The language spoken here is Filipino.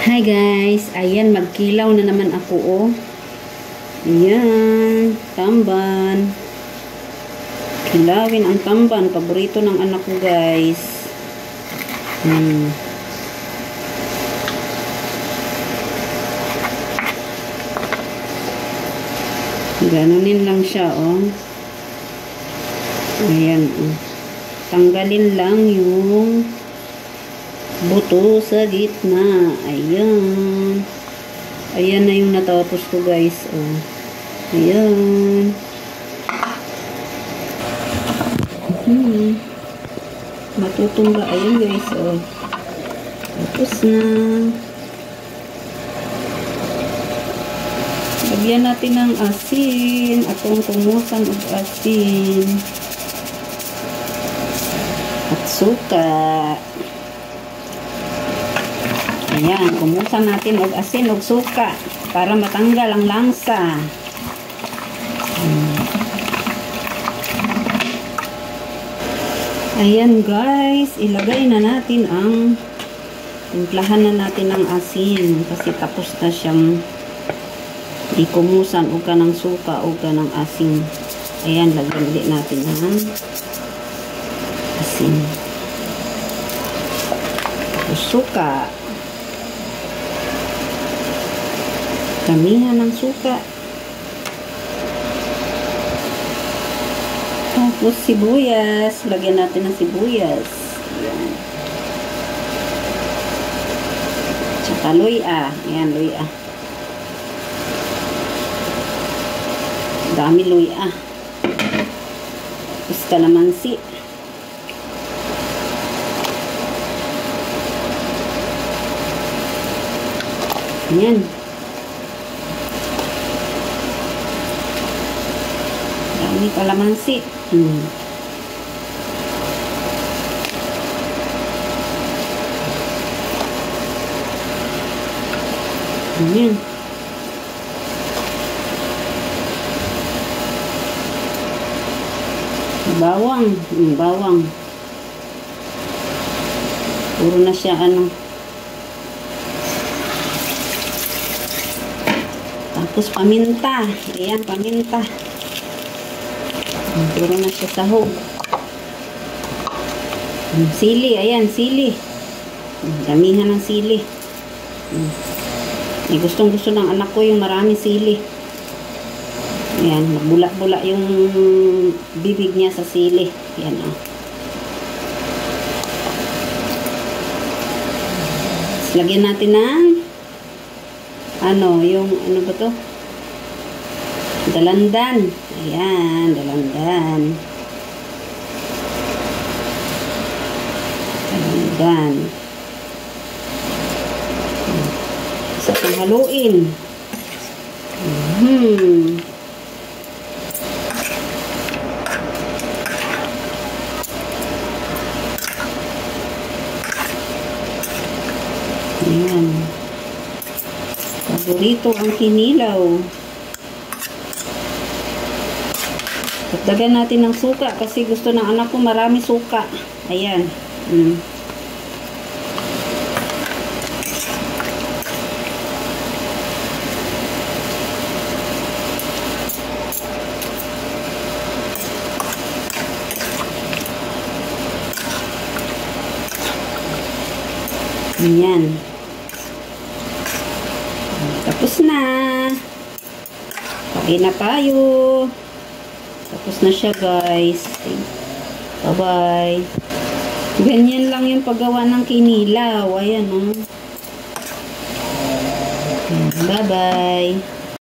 Hi guys, ayan magkilaw na naman ako oh. Ayan, tamban. Kilawin ang tamban, paborito ng anak ko guys. Ganunin lang siya oh. Ayan oh. Tanggalin lang yung buto sa gitna. Ayan. Ayan na yung natapos ko guys. Oh. Ayan. Matutumba. Ayan guys. Oh. Tapos na. Lagyan natin ng asin. Atong tumusan og asin. At suka. Ayan, kumusan natin og asin og suka para matanggal ang langsa. Ayan guys, ilagay na natin ang timplahan na natin ng asin kasi tapos na siyang ikumusan og kanang suka og kanang asin. Ayan, lagyan ulit natin ng asin. Tapos suka. Damihan ng suka. Tapos sibuyas. Lagyan natin ng sibuyas. Ayan. Tsaka luya. Ayan, luya. Dami luya. Tapos kalamansi. Ayan. Dami kalamansi. Ayan. Bawang. Bawang. Puro na siya ano. Tapos paminta. Ayan, paminta. Puro na siya sahog. Sili. Ayan, sili. Damihan ng sili. Gustong gusto ng anak ko yung marami sili. Ayan, magbula-bula yung bibig niya sa sili. Ayan o. Lagyan natin ng yung ano ba to? Dalandan. Ayan, dalandan. Dalandan. Isa pang haluin. Ayan. Paborito ang kinilaw. Dagdagan natin ng suka kasi gusto ng anak ko marami suka. Ayan. Ayan. Tapos na. Kain na tayo. Tapos na siya guys. Bye-bye. Ganyan lang yung paggawa ng kinilaw. Ayan o. Bye-bye.